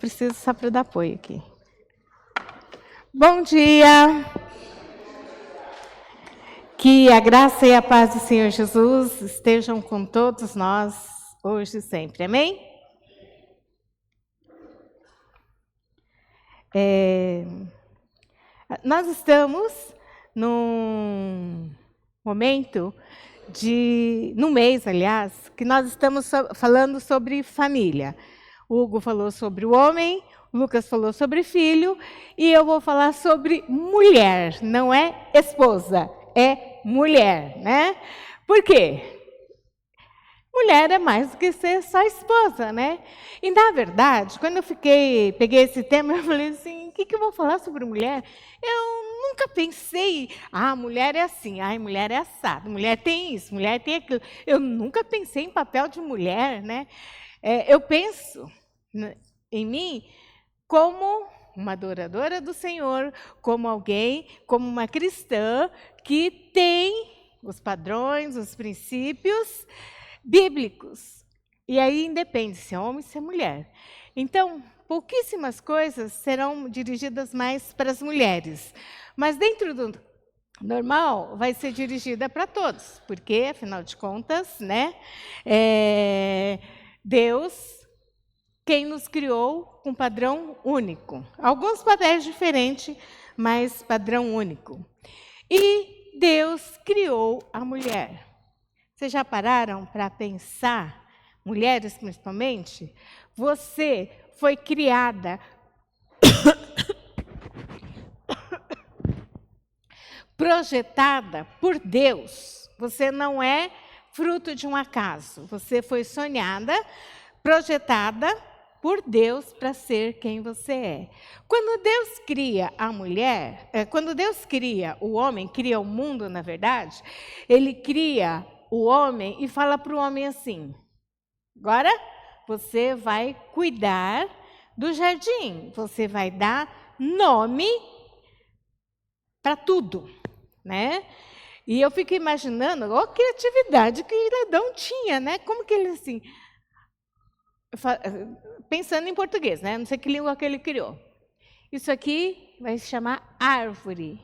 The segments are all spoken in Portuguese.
Preciso só para dar apoio aqui. Bom dia! Que a graça e a paz do Senhor Jesus estejam com todos nós, hoje e sempre. Amém? Nós estamos num momento no mês, aliás, que nós estamos falando sobre família. O Hugo falou sobre o homem, o Lucas falou sobre filho, e eu vou falar sobre mulher, não é esposa, é mulher, né? Por quê? Mulher é mais do que ser só esposa, né? E, na verdade, quando eu peguei esse tema, eu falei assim, o que eu vou falar sobre mulher? Eu nunca pensei, mulher é assim, mulher é assado, mulher tem isso, mulher tem aquilo. Eu nunca pensei em papel de mulher, né? Eu penso em mim como uma adoradora do Senhor, como alguém, como uma cristã que tem os padrões, os princípios bíblicos. E aí independe se é homem ou se é mulher. Então, pouquíssimas coisas serão dirigidas mais para as mulheres. Mas dentro do normal, vai ser dirigida para todos, porque, afinal de contas, né, Deus, quem nos criou com padrão único. Alguns padrões diferentes, mas padrão único. E Deus criou a mulher. Vocês já pararam para pensar, mulheres principalmente? Você foi criada projetada por Deus. Você não é fruto de um acaso. Você foi sonhada, projetada por Deus para ser quem você é. Quando Deus cria a mulher, quando Deus cria o homem, cria o mundo, na verdade, Ele cria o homem e fala para o homem assim: agora você vai cuidar do jardim, você vai dar nome para tudo, né? E eu fico imaginando a criatividade que Adão tinha, né? Como que ele assim, pensando em português, né? Não sei que língua que ele criou. Isso aqui vai se chamar árvore.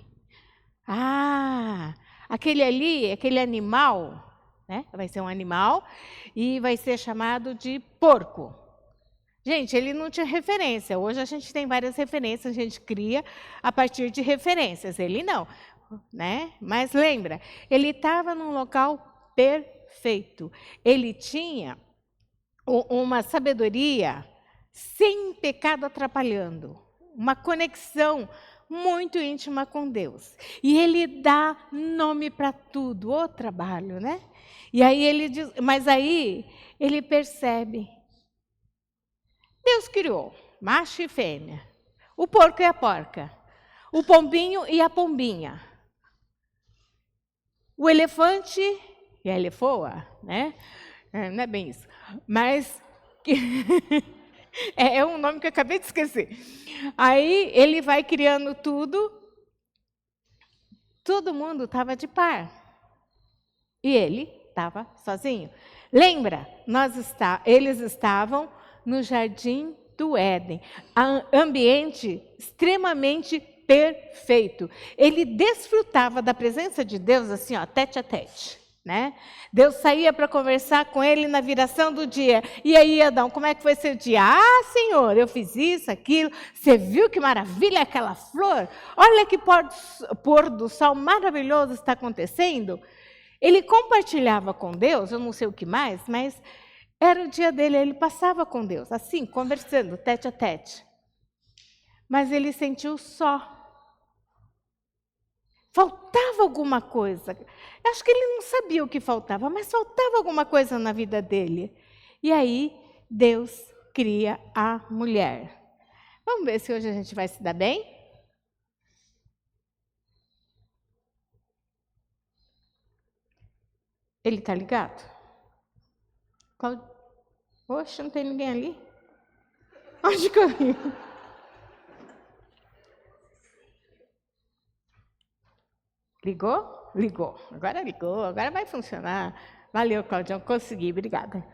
Aquele ali, aquele animal, né? Vai ser um animal e vai ser chamado de porco. Gente, ele não tinha referência. Hoje a gente tem várias referências, a gente cria a partir de referências. Ele não, né? Mas lembra, ele estava num local perfeito. Ele tinha uma sabedoria sem pecado atrapalhando, uma conexão muito íntima com Deus. E ele dá nome para tudo, o trabalho, né? E aí ele diz, mas aí ele percebe. Deus criou macho e fêmea, o porco e a porca, o pombinho e a pombinha, o elefante e a elefoa, né? Não é bem isso, mas é um nome que eu acabei de esquecer. Aí ele vai criando tudo, todo mundo estava de par. E ele estava sozinho. Lembra? Eles estavam no jardim do Éden, ambiente extremamente perfeito. Ele desfrutava da presença de Deus assim, ó, tete a tete. Né? Deus saía para conversar com ele na viração do dia. E aí, Adão, como é que foi seu dia? Senhor, eu fiz isso, aquilo. Você viu que maravilha aquela flor? Olha que pôr do sol maravilhoso está acontecendo. Ele compartilhava com Deus, eu não sei o que mais, mas era o dia dele, ele passava com Deus, assim, conversando, tete a tete. Mas ele sentiu só. Faltava alguma coisa. Acho que ele não sabia o que faltava, mas faltava alguma coisa na vida dele. E aí, Deus cria a mulher. Vamos ver se hoje a gente vai se dar bem? Ele está ligado? Oxe, não tem ninguém ali? Onde que eu vim? Ligou? Ligou. Agora vai funcionar. Valeu, Claudião, consegui, obrigada.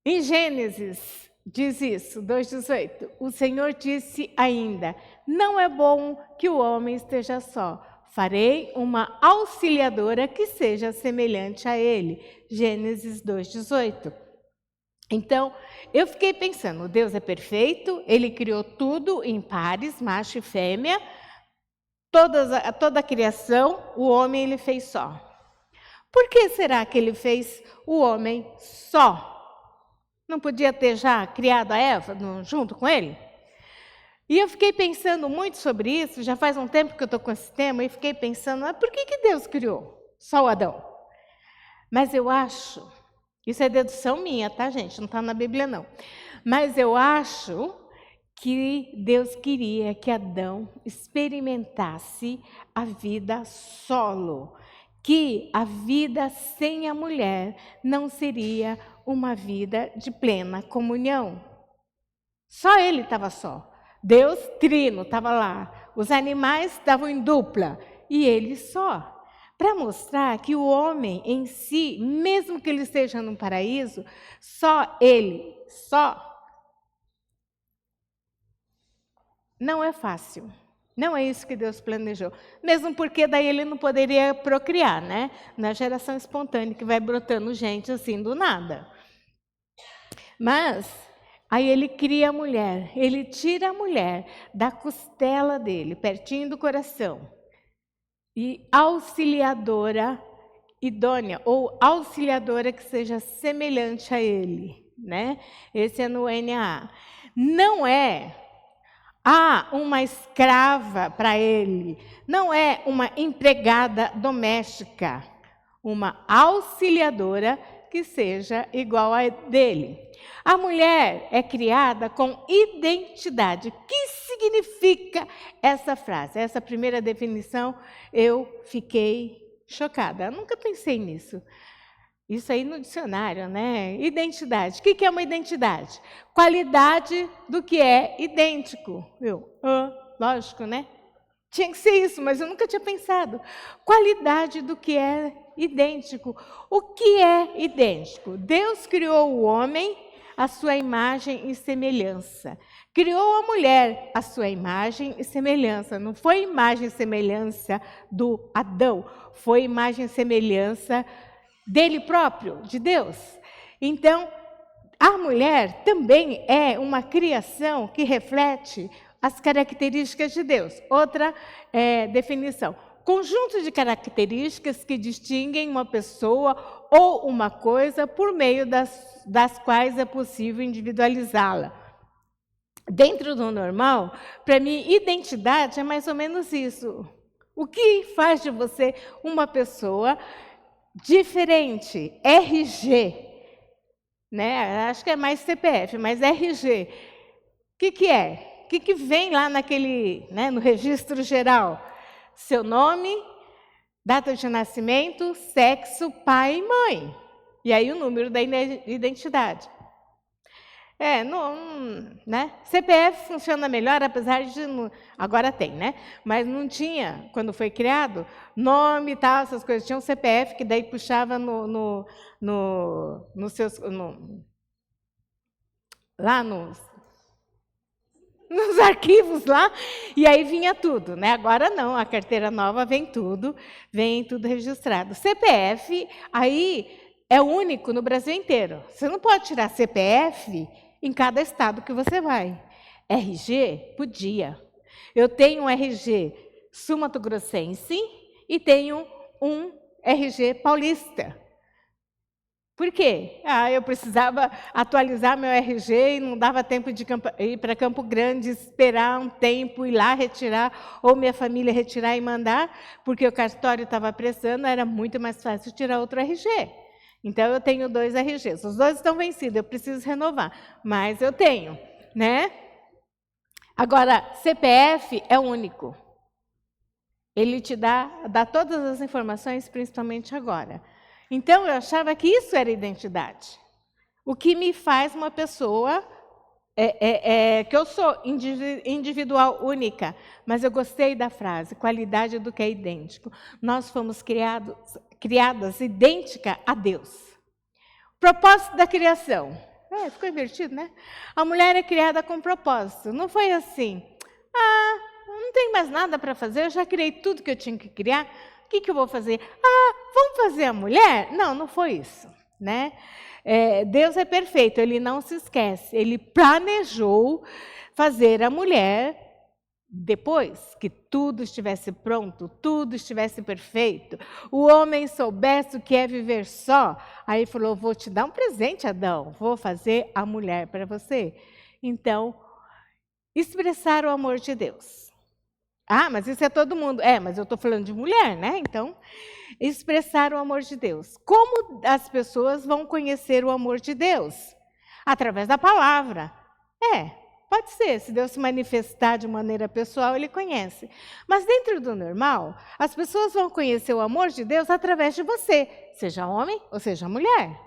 Em Gênesis diz isso, 2,18. O Senhor disse ainda: não é bom que o homem esteja só. Farei uma auxiliadora que seja semelhante a ele. Gênesis 2,18. Então, eu fiquei pensando, Deus é perfeito, Ele criou tudo em pares, macho e fêmea, toda a criação, o homem Ele fez só. Por que será que Ele fez o homem só? Não podia ter já criado a Eva junto com Ele? E eu fiquei pensando muito sobre isso, já faz um tempo que eu estou com esse tema, e fiquei pensando, por que Deus criou só o Adão? Mas eu acho, isso é dedução minha, tá, gente? Não está na Bíblia, não. Mas eu acho que Deus queria que Adão experimentasse a vida solo, que a vida sem a mulher não seria uma vida de plena comunhão. Só ele estava só. Deus trino estava lá. Os animais estavam em dupla e ele só. Para mostrar que o homem em si, mesmo que ele esteja no paraíso, só ele, não é fácil. Não é isso que Deus planejou. Mesmo porque daí ele não poderia procriar, né? Na geração espontânea que vai brotando gente assim do nada. Mas aí ele cria a mulher, ele tira a mulher da costela dele, pertinho do coração. E auxiliadora idônea, ou auxiliadora que seja semelhante a ele, né? Esse é no NAA. Não é uma escrava para ele, não é uma empregada doméstica, uma auxiliadora que seja igual a dele. A mulher é criada com identidade. O que significa essa frase? Essa primeira definição, eu fiquei chocada. Eu nunca pensei nisso. Isso aí no dicionário, né? Identidade. O que é uma identidade? Qualidade do que é idêntico. Lógico, né? Tinha que ser isso, mas eu nunca tinha pensado. Qualidade do que é idêntico. O que é idêntico? Deus criou o homem à sua imagem e semelhança. Criou a mulher à sua imagem e semelhança. Não foi imagem e semelhança do Adão, foi imagem e semelhança dele próprio, de Deus. Então, a mulher também é uma criação que reflete as características de Deus. Outra definição. Conjunto de características que distinguem uma pessoa ou uma coisa por meio das quais é possível individualizá-la. Dentro do normal, para mim, identidade é mais ou menos isso. O que faz de você uma pessoa diferente? RG. Né? Acho que é mais CPF, mas RG. O que é? O que vem lá naquele, né, no registro geral? Seu nome, data de nascimento, sexo, pai e mãe. E aí o número da identidade. Né? CPF funciona melhor, apesar de... Agora tem, né? Mas não tinha, quando foi criado, nome e tal, essas coisas. Tinha um CPF que daí puxava lá nos arquivos lá, e aí vinha tudo, né? Agora não, a carteira nova vem tudo registrado. CPF, aí é único no Brasil inteiro. Você não pode tirar CPF em cada estado que você vai. RG, podia. Eu tenho um RG sul-mato-grossense e tenho um RG paulista. Por quê? Eu precisava atualizar meu RG e não dava tempo de ir para Campo Grande, esperar um tempo, ir lá retirar, ou minha família retirar e mandar, porque o cartório estava apressando, era muito mais fácil tirar outro RG. Então, eu tenho 2 RGs. Os 2 estão vencidos, eu preciso renovar, mas eu tenho, né? Agora, CPF é único. Ele te dá todas as informações, principalmente agora. Então, eu achava que isso era identidade. O que me faz uma pessoa, que eu sou individual, única. Mas eu gostei da frase, qualidade do que é idêntico. Nós fomos criadas idêntica a Deus. Propósito da criação. ficou invertido, né? A mulher é criada com propósito. Não foi assim. Não tem mais nada para fazer, eu já criei tudo que eu tinha que criar. O que eu vou fazer? Vamos fazer a mulher? Não foi isso, né? Deus é perfeito, Ele não se esquece. Ele planejou fazer a mulher depois que tudo estivesse pronto, tudo estivesse perfeito, o homem soubesse o que é viver só. Aí ele falou, vou te dar um presente, Adão, vou fazer a mulher para você. Então, expressar o amor de Deus. Mas isso é todo mundo. Mas eu estou falando de mulher, né? Então, expressar o amor de Deus. Como as pessoas vão conhecer o amor de Deus? Através da palavra. Pode ser, se Deus se manifestar de maneira pessoal, Ele conhece. Mas dentro do normal, as pessoas vão conhecer o amor de Deus através de você, seja homem ou seja mulher.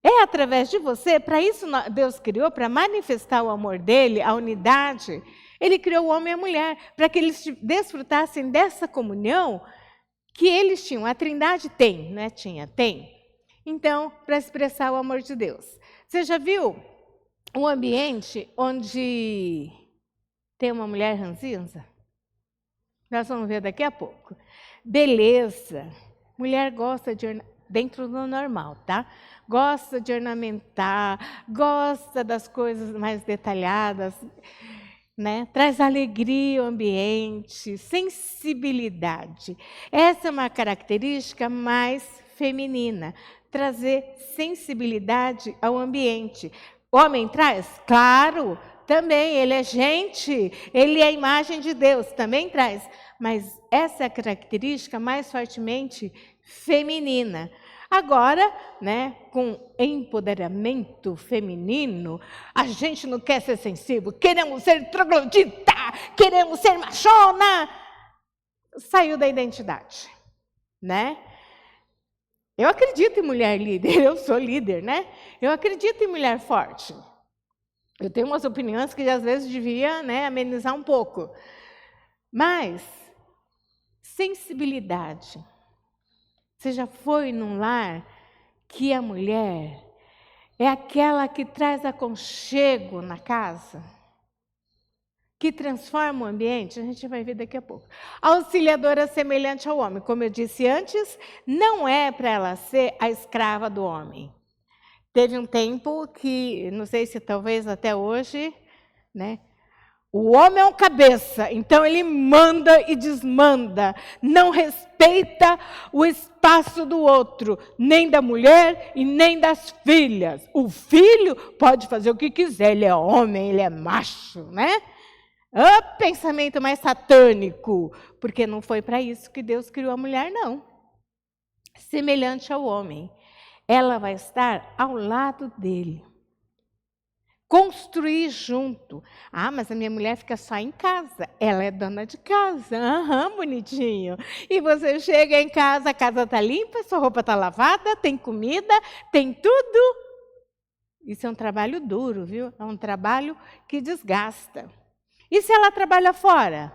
É através de você, para isso Deus criou, para manifestar o amor dEle, a unidade. Ele criou o homem e a mulher, para que eles desfrutassem dessa comunhão que eles tinham. A Trindade tem, não é? Tem. Então, para expressar o amor de Deus. Você já viu um ambiente onde tem uma mulher ranzinza? Nós vamos ver daqui a pouco. Beleza. Mulher gosta de, dentro do normal, tá? Gosta de ornamentar, gosta das coisas mais detalhadas, né? Traz alegria ao ambiente, sensibilidade. Essa é uma característica mais feminina, trazer sensibilidade ao ambiente. O homem traz? Claro, também, ele é gente, ele é a imagem de Deus, também traz. Mas essa é a característica mais fortemente feminina. Agora, né, com empoderamento feminino, a gente não quer ser sensível, queremos ser troglodita, queremos ser machona. Saiu da identidade, né? Eu acredito em mulher líder, eu sou líder, né? Eu acredito em mulher forte. Eu tenho umas opiniões que às vezes devia, né, amenizar um pouco. Mas, sensibilidade. Você já foi num lar que a mulher é aquela que traz aconchego na casa? Que transforma o ambiente? A gente vai ver daqui a pouco. A auxiliadora semelhante ao homem. Como eu disse antes, não é para ela ser a escrava do homem. Teve um tempo que, não sei se talvez até hoje, né? O homem é um cabeça, então ele manda e desmanda, não respeita o espaço do outro, nem da mulher e nem das filhas. O filho pode fazer o que quiser, ele é homem, ele é macho, né? Pensamento mais satânico, porque não foi para isso que Deus criou a mulher, não. Semelhante ao homem, ela vai estar ao lado dele. Construir junto. Mas a minha mulher fica só em casa. Ela é dona de casa. Bonitinho. E você chega em casa, a casa está limpa, sua roupa está lavada, tem comida, tem tudo. Isso é um trabalho duro, viu? É um trabalho que desgasta. E se ela trabalha fora?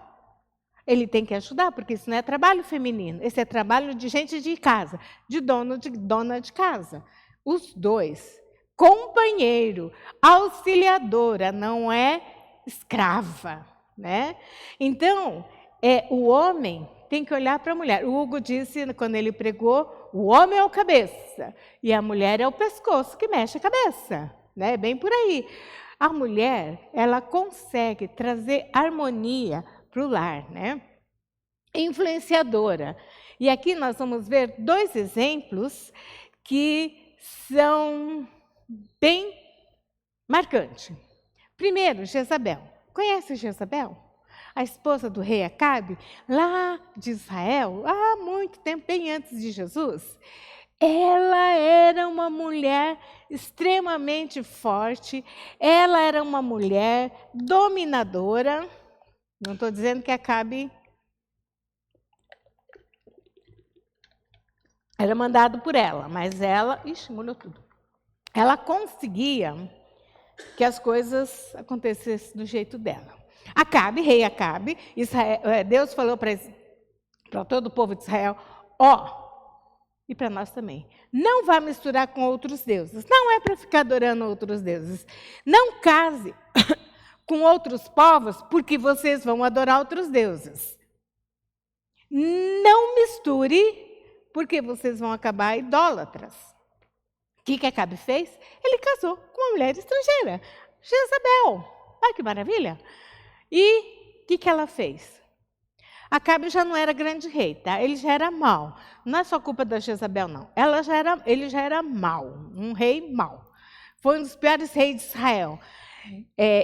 Ele tem que ajudar, porque isso não é trabalho feminino. Esse é trabalho de gente de casa, de dona de casa. Os dois. Companheiro, auxiliadora, não é escrava, né? Então, o homem tem que olhar para a mulher. O Hugo disse, quando ele pregou, o homem é o cabeça e a mulher é o pescoço que mexe a cabeça, né? Bem por aí. A mulher, ela consegue trazer harmonia para o lar, né? Influenciadora. E aqui nós vamos ver 2 exemplos que são bem marcantes. Primeiro, Jezabel. Conhece Jezabel? A esposa do rei Acabe, lá de Israel, há muito tempo, bem antes de Jesus. Ela era uma mulher extremamente forte, ela era uma mulher dominadora. Não estou dizendo que Acabe era mandado por ela, mas ela... Ixi, molhou tudo. Ela conseguia que as coisas acontecessem do jeito dela. Acabe, rei Acabe, Deus falou para todo o povo de Israel, E para nós também. Não vá misturar com outros deuses. Não é para ficar adorando outros deuses. Não case com outros povos, porque vocês vão adorar outros deuses. Não misture, porque vocês vão acabar idólatras. O que Acabe fez? Ele casou com uma mulher estrangeira, Jezabel. Olha que maravilha! E o que ela fez? Acabe já não era grande rei, tá? Ele já era mau. Não é só culpa da Jezabel, não. Ele já era mau, um rei mau. Foi um dos piores reis de Israel.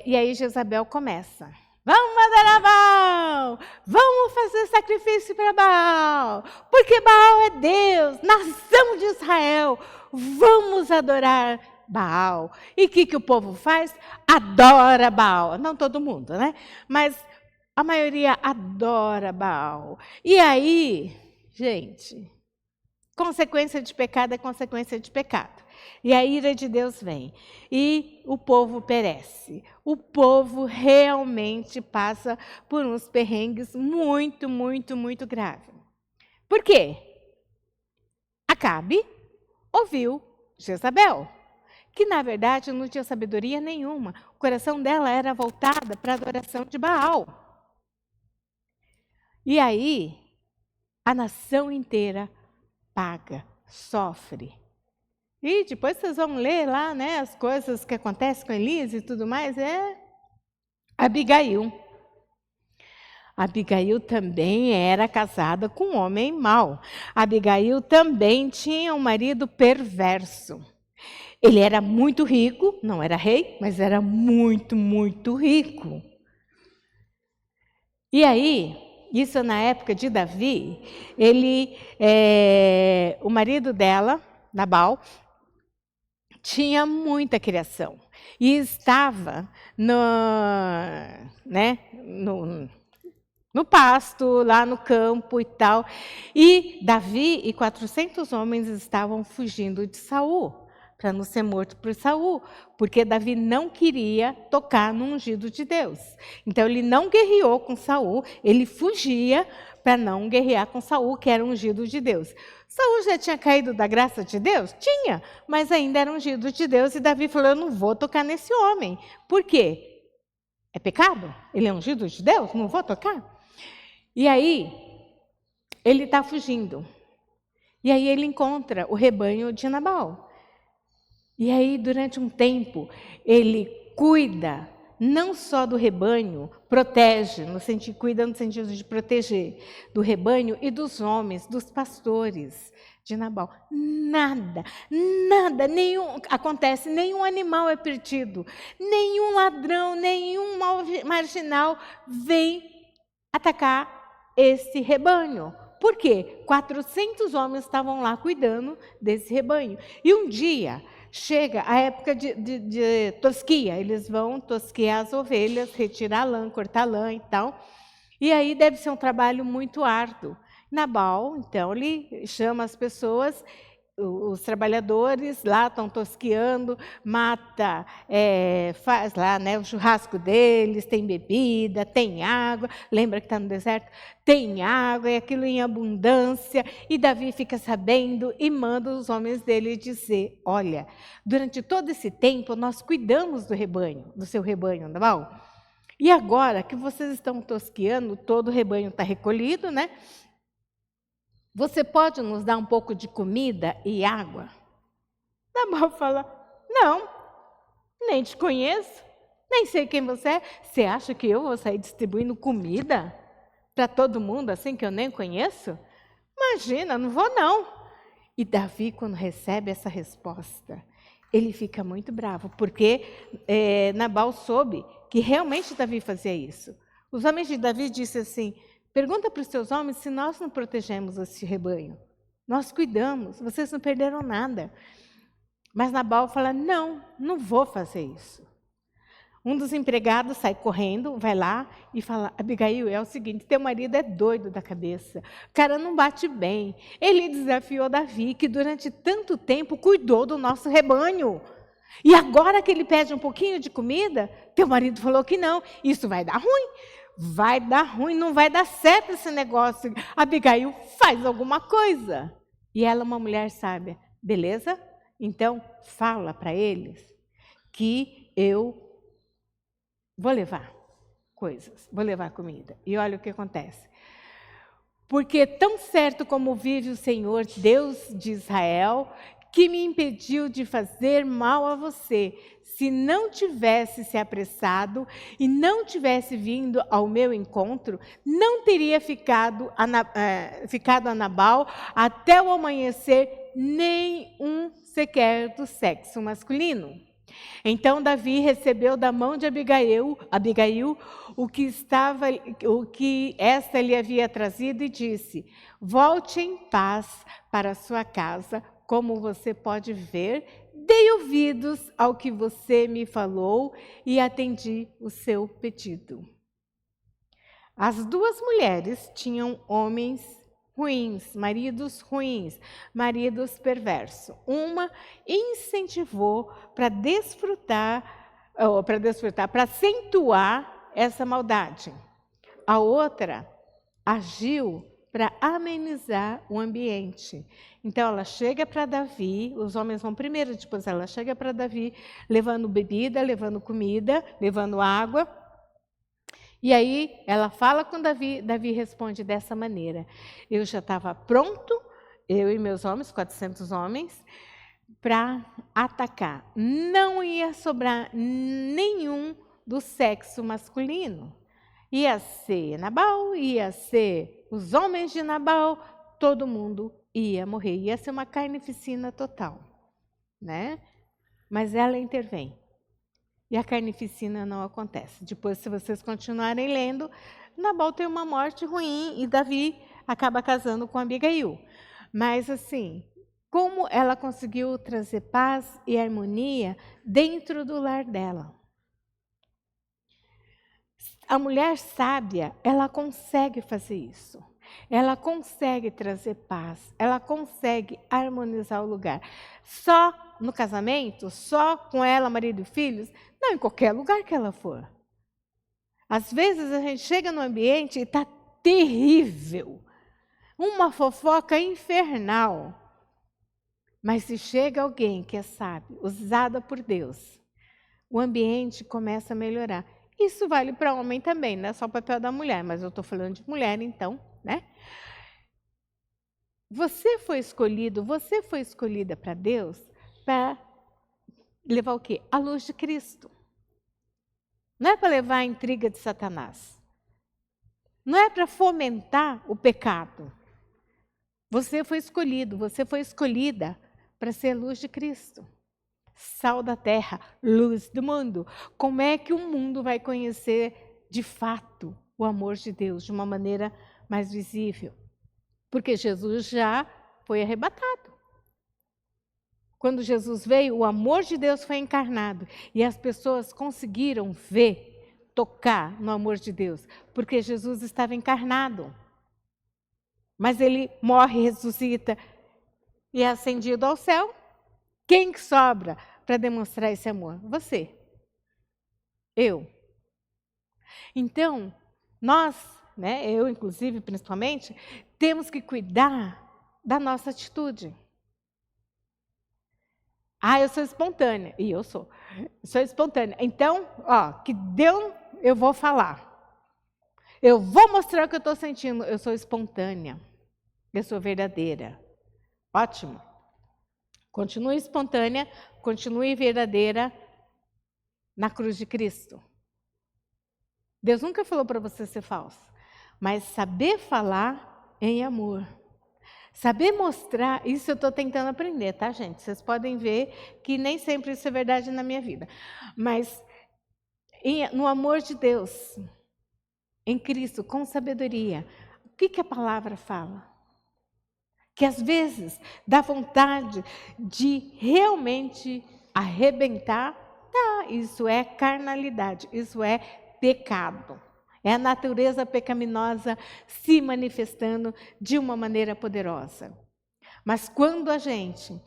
E aí Jezabel começa. Vamos adorar Baal! Vamos fazer sacrifício para Baal! Porque Baal é Deus, nação de Israel. Vamos adorar Baal. E o que o povo faz? Adora Baal. Não todo mundo, né? Mas a maioria adora Baal. E aí, gente, consequência de pecado é consequência de pecado. E a ira de Deus vem. E o povo perece. O povo realmente passa por uns perrengues muito, muito, muito graves. Por quê? Acabe ouviu Jezabel, que na verdade não tinha sabedoria nenhuma. O coração dela era voltado para a adoração de Baal. E aí, a nação inteira paga, sofre. E depois vocês vão ler lá, né, as coisas que acontecem com Elias e tudo mais, Abigail. Abigail também era casada com um homem mau. Abigail também tinha um marido perverso. Ele era muito rico, não era rei, mas era muito, muito rico. E aí, isso na época de Davi, o marido dela, Nabal, tinha muita criação. E estava no pasto, lá no campo e tal. E Davi e 400 homens estavam fugindo de Saul, para não ser morto por Saul, porque Davi não queria tocar no ungido de Deus. Então ele não guerreou com Saul, ele fugia para não guerrear com Saul, que era ungido de Deus. Saul já tinha caído da graça de Deus? Tinha, mas ainda era ungido de Deus, e Davi falou, eu não vou tocar nesse homem. Por quê? É pecado? Ele é ungido de Deus? Não vou tocar? E aí, ele está fugindo. E aí ele encontra o rebanho de Nabal. E aí, durante um tempo, ele cuida não só do rebanho, protege, cuida no sentido de proteger do rebanho e dos homens, dos pastores de Nabal. Nada, acontece, nenhum animal é perdido, nenhum ladrão, nenhum marginal vem atacar esse rebanho. Por quê? 400 homens estavam lá cuidando desse rebanho. E um dia chega a época de tosquia, eles vão tosquear as ovelhas, retirar a lã, cortar a lã e tal. E aí deve ser um trabalho muito árduo. Nabal, então, ele chama as pessoas, os trabalhadores lá estão tosqueando, mata, faz lá, né, o churrasco deles, tem bebida, tem água, lembra que está no deserto? Tem água, e aquilo em abundância, e Davi fica sabendo e manda os homens dele dizer, olha, durante todo esse tempo nós cuidamos do seu rebanho, Nabal, e agora que vocês estão tosqueando, todo o rebanho está recolhido, né? Você pode nos dar um pouco de comida e água? Nabal fala, não, nem te conheço, nem sei quem você é. Você acha que eu vou sair distribuindo comida para todo mundo assim que eu nem conheço? Imagina, não vou não. E Davi, quando recebe essa resposta, ele fica muito bravo, porque Nabal soube que realmente Davi fazia isso. Os homens de Davi disseram assim, pergunta para os seus homens se nós não protegemos esse rebanho. Nós cuidamos, vocês não perderam nada. Mas Nabal fala, não vou fazer isso. Um dos empregados sai correndo, vai lá e fala, Abigail, é o seguinte, teu marido é doido da cabeça, o cara não bate bem. Ele desafiou Davi, que durante tanto tempo cuidou do nosso rebanho. E agora que ele pede um pouquinho de comida, teu marido falou que não, isso vai dar ruim. Vai dar ruim, não vai dar certo esse negócio. Abigail, faz alguma coisa. E ela é uma mulher sábia. Beleza? Então, fala para eles que eu vou levar coisas, vou levar comida. E olha o que acontece. Porque tão certo como vive o Senhor, Deus de Israel, que me impediu de fazer mal a você, se não tivesse se apressado e não tivesse vindo ao meu encontro, não teria ficado a Nabal até o amanhecer, nem um sequer do sexo masculino. Então Davi recebeu da mão de Abigail o que esta lhe havia trazido e disse: volte em paz para sua casa, como você pode ver, dei ouvidos ao que você me falou e atendi o seu pedido. As duas mulheres tinham homens ruins, maridos perversos. Uma incentivou para acentuar essa maldade. A outra agiu para amenizar o ambiente. Então ela chega para Davi, os homens vão primeiro, depois ela chega para Davi, levando bebida, levando comida, levando água. E aí ela fala com Davi, Davi responde dessa maneira: eu já estava pronto, eu e meus homens, 400 homens, para atacar. Não ia sobrar nenhum do sexo masculino. Ia ser Nabal, ia ser os homens de Nabal, todo mundo ia morrer. Ia ser uma carnificina total, né? Mas ela intervém. E a carnificina não acontece. Depois, se vocês continuarem lendo, Nabal tem uma morte ruim e Davi acaba casando com Abigail. Mas assim, como ela conseguiu trazer paz e harmonia dentro do lar dela? A mulher sábia, ela consegue fazer isso. Ela consegue trazer paz, ela consegue harmonizar o lugar. Só no casamento, só com ela, marido e filhos? Não, em qualquer lugar que ela for. Às vezes a gente chega no ambiente e está terrível, uma fofoca infernal. Mas se chega alguém que é sábio, usada por Deus, o ambiente começa a melhorar. Isso vale para homem também, não é só o papel da mulher, mas eu estou falando de mulher, então, né? Você foi escolhida para Deus para levar o quê? A luz de Cristo. Não é para levar a intriga de Satanás. Não é para fomentar o pecado. Você foi escolhido, você foi escolhida para ser luz de Cristo. Sal da terra, luz do mundo. Como é que o mundo vai conhecer de fato o amor de Deus de uma maneira mais visível? Porque Jesus já foi arrebatado. Quando Jesus veio, o amor de Deus foi encarnado e as pessoas conseguiram ver, tocar no amor de Deus, porque Jesus estava encarnado. Mas ele morre, ressuscita e é ascendido ao céu. Quem que sobra para demonstrar esse amor? Você. Eu. Então, nós, né, eu inclusive, principalmente, temos que cuidar da nossa atitude. Eu sou espontânea. E eu sou. Sou espontânea. Então, que deu, eu vou falar. Eu vou mostrar o que eu estou sentindo. Eu sou espontânea. Eu sou verdadeira. Ótimo. Continue espontânea, continue verdadeira na cruz de Cristo. Deus nunca falou para você ser falso, mas saber falar em amor. Saber mostrar, isso eu estou tentando aprender, tá, gente? Vocês podem ver que nem sempre isso é verdade na minha vida. Mas no amor de Deus, em Cristo, com sabedoria, o que a palavra fala? Que às vezes dá vontade de realmente arrebentar. Isso é carnalidade, isso é pecado. É a natureza pecaminosa se manifestando de uma maneira poderosa. Mas quando a gente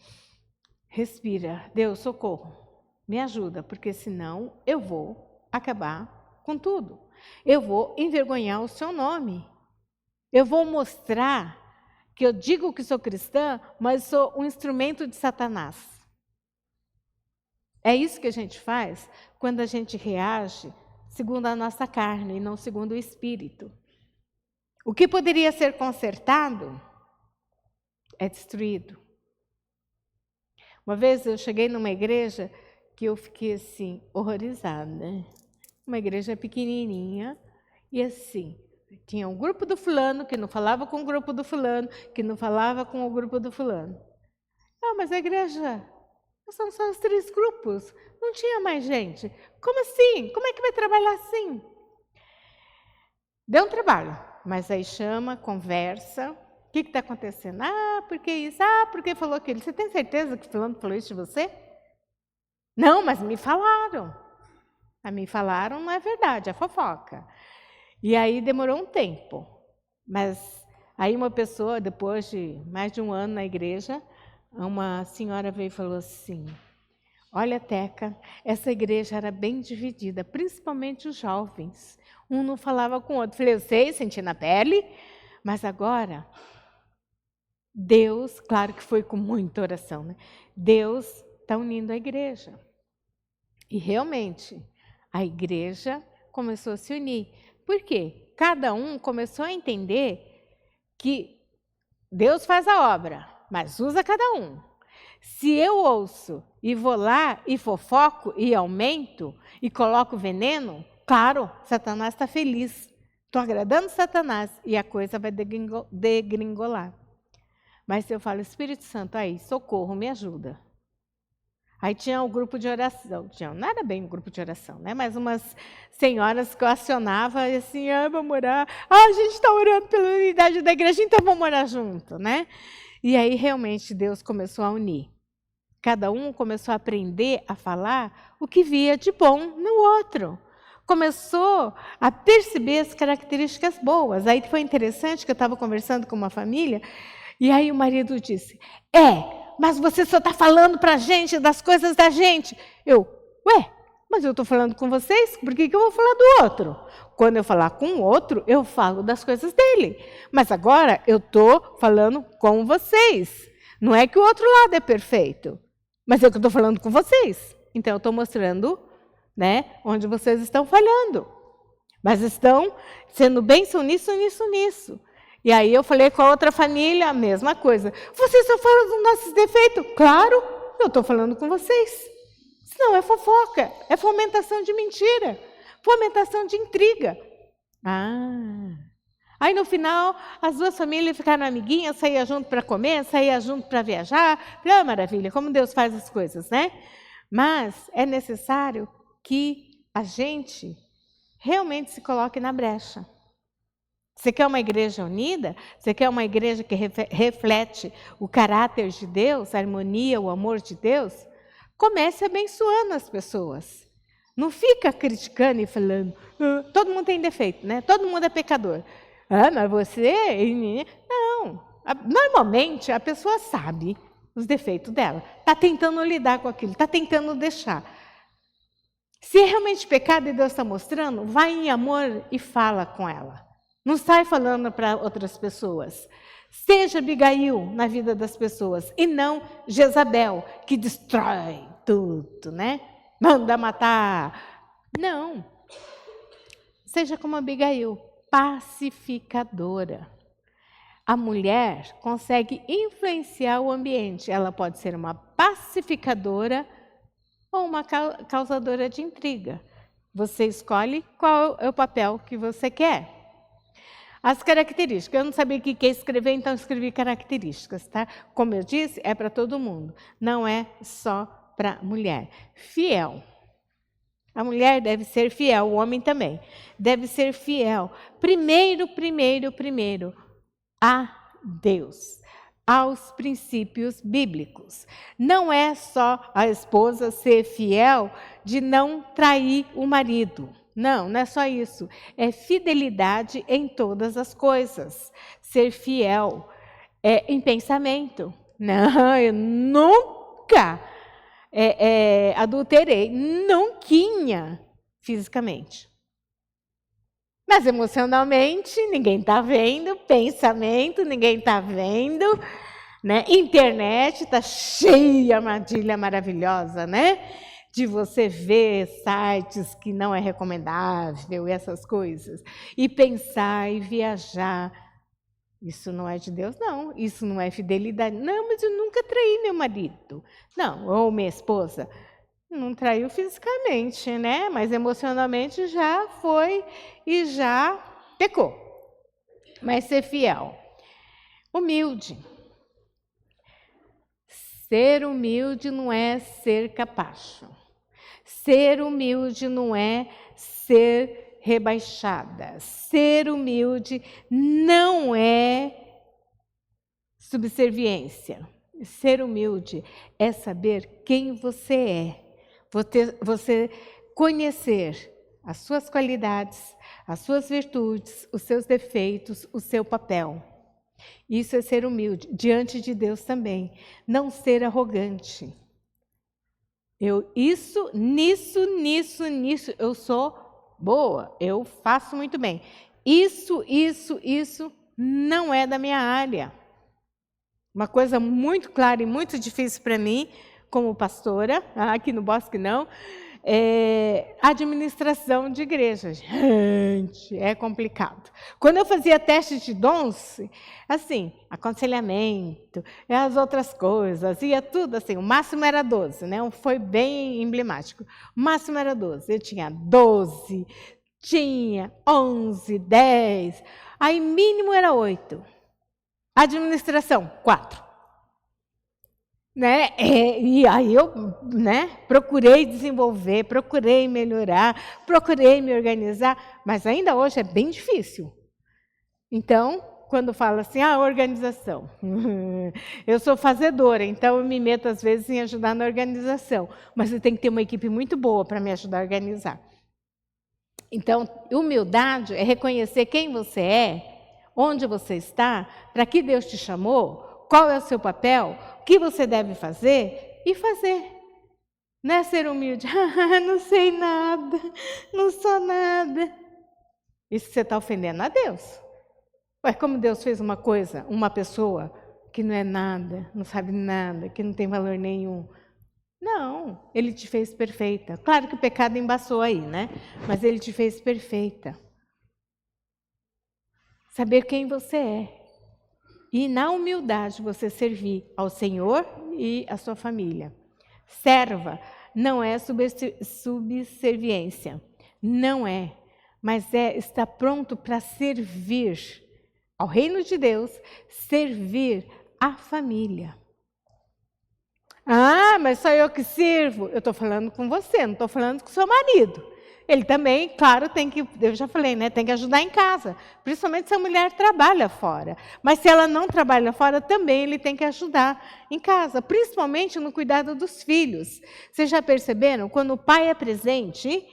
respira, Deus, socorro, me ajuda, porque senão eu vou acabar com tudo. Eu vou envergonhar o seu nome. Eu vou mostrar que eu digo que sou cristã, mas sou um instrumento de Satanás. É isso que a gente faz quando a gente reage segundo a nossa carne e não segundo o Espírito. O que poderia ser consertado é destruído. Uma vez eu cheguei numa igreja que eu fiquei assim, horrorizada. Uma igreja pequenininha e assim, tinha um grupo do fulano que não falava com o grupo do fulano, que não falava com o grupo do fulano. Ah, mas a igreja, são só os 3 grupos, não tinha mais gente. Como assim? Como é que vai trabalhar assim? Deu um trabalho, mas aí chama, conversa. O que está acontecendo? Ah, porque isso? Ah, porque falou aquilo. Você tem certeza que fulano falou isso de você? Não, mas me falaram. A me falaram não é verdade, é fofoca. E aí demorou um tempo. Mas aí uma pessoa, depois de mais de um ano na igreja, uma senhora veio e falou assim, olha, Teca, essa igreja era bem dividida, principalmente os jovens. Um não falava com o outro. Falei, eu sei, senti na pele, mas agora, Deus, claro que foi com muita oração, né? Deus está unindo a igreja. E realmente, a igreja começou a se unir. Por quê? Cada um começou a entender que Deus faz a obra, mas usa cada um. Se eu ouço e vou lá e fofoco e aumento e coloco veneno, claro, Satanás está feliz. Estou agradando Satanás e a coisa vai degringolar. Mas se eu falo, Espírito Santo, aí, socorro, me ajuda. Aí tinha o grupo de oração, não era bem um grupo de oração, né? Mas umas senhoras que eu acionava e assim, vamos orar. A gente está orando pela unidade da igreja, então vamos orar junto, né? E aí realmente Deus começou a unir. Cada um começou a aprender a falar o que via de bom no outro. Começou a perceber as características boas. Aí foi interessante que eu estava conversando com uma família, e aí o marido disse, mas você só está falando para a gente das coisas da gente. Mas eu estou falando com vocês, por que eu vou falar do outro? Quando eu falar com o outro, eu falo das coisas dele. Mas agora eu estou falando com vocês. Não é que o outro lado é perfeito, mas é que eu estou falando com vocês. Então eu estou mostrando, né, onde vocês estão falhando. Mas estão sendo bênção nisso, nisso, nisso. E aí eu falei com a outra família a mesma coisa. Vocês só falam dos nossos defeitos? Claro, eu estou falando com vocês. Senão é fofoca, é fomentação de mentira, fomentação de intriga. Aí no final, as 2 famílias ficaram amiguinhas, saíam junto para comer, saíam junto para viajar. Falei, maravilha, como Deus faz as coisas, né? Mas é necessário que a gente realmente se coloque na brecha. Você quer uma igreja unida? Você quer uma igreja que reflete o caráter de Deus, a harmonia, o amor de Deus? Comece abençoando as pessoas. Não fica criticando e falando, todo mundo tem defeito, né? Todo mundo é pecador. Mas você... Não. Normalmente, a pessoa sabe os defeitos dela. Está tentando lidar com aquilo, está tentando deixar. Se é realmente pecado e Deus está mostrando, vai em amor e fala com ela. Não sai falando para outras pessoas. Seja Abigail na vida das pessoas e não Jezabel, que destrói tudo, né? Manda matar. Não. Seja como Abigail, pacificadora. A mulher consegue influenciar o ambiente. Ela pode ser uma pacificadora ou uma causadora de intriga. Você escolhe qual é o papel que você quer. As características, eu não sabia o que ia escrever, então escrevi características, tá? Como eu disse, é para todo mundo, não é só para mulher. Fiel. A mulher deve ser fiel, o homem também. Deve ser fiel. Primeiro, a Deus, aos princípios bíblicos. Não é só a esposa ser fiel de não trair o marido. Não é só isso. É fidelidade em todas as coisas. Ser fiel em pensamento. Não, eu nunca adulterei. Nunca fisicamente. Mas emocionalmente, ninguém está vendo, pensamento, ninguém está vendo, né? Internet está cheia de armadilha maravilhosa, né? De você ver sites que não é recomendável, essas coisas. E pensar e viajar. Isso não é de Deus, não. Isso não é fidelidade. Não, mas eu nunca traí meu marido. Não, ou minha esposa. Não traiu fisicamente, né? Mas emocionalmente já foi e já pecou. Mas ser fiel. Humilde. Ser humilde não é ser capacho. Ser humilde não é ser rebaixada. Ser humilde não é subserviência. Ser humilde é saber quem você é. Você conhecer as suas qualidades, as suas virtudes, os seus defeitos, o seu papel. Isso é ser humilde, diante de Deus também. Não ser arrogante. Nisso, eu sou boa, eu faço muito bem. Isso não é da minha área. Uma coisa muito clara e muito difícil para mim, como pastora, aqui no Bosque não, é administração de igreja. Gente, é complicado. Quando eu fazia teste de dons, assim, aconselhamento, as outras coisas, ia tudo assim, o máximo era 12, né? Foi bem emblemático. O máximo era 12. Eu tinha 12, tinha 11, 10, aí mínimo era 8. Administração, 4. Né? E aí eu, né, procurei desenvolver, procurei melhorar, procurei me organizar, mas ainda hoje é bem difícil. Então, quando fala assim, organização, eu sou fazedora, então eu me meto às vezes em ajudar na organização, mas eu tenho que ter uma equipe muito boa para me ajudar a organizar. Então, humildade é reconhecer quem você é, onde você está, para que Deus te chamou, qual é o seu papel, o que você deve fazer e fazer. Não é ser humilde, não sei nada, não sou nada. Isso você está ofendendo a Deus. Ué, como Deus fez uma coisa, uma pessoa que não é nada, não sabe nada, que não tem valor nenhum. Não, Ele te fez perfeita. Claro que o pecado embaçou aí, né? Mas Ele te fez perfeita. Saber quem você é. E na humildade você servir ao Senhor e à sua família. Serva não é subserviência. Não é. Mas é estar pronto para servir ao reino de Deus, servir à família. Mas só eu que sirvo. Eu estou falando com você, não estou falando com seu marido. Ele também, claro, tem que, eu já falei, né, tem que ajudar em casa, principalmente se a mulher trabalha fora. Mas se ela não trabalha fora, também ele tem que ajudar em casa, principalmente no cuidado dos filhos. Vocês já perceberam? Quando o pai é presente,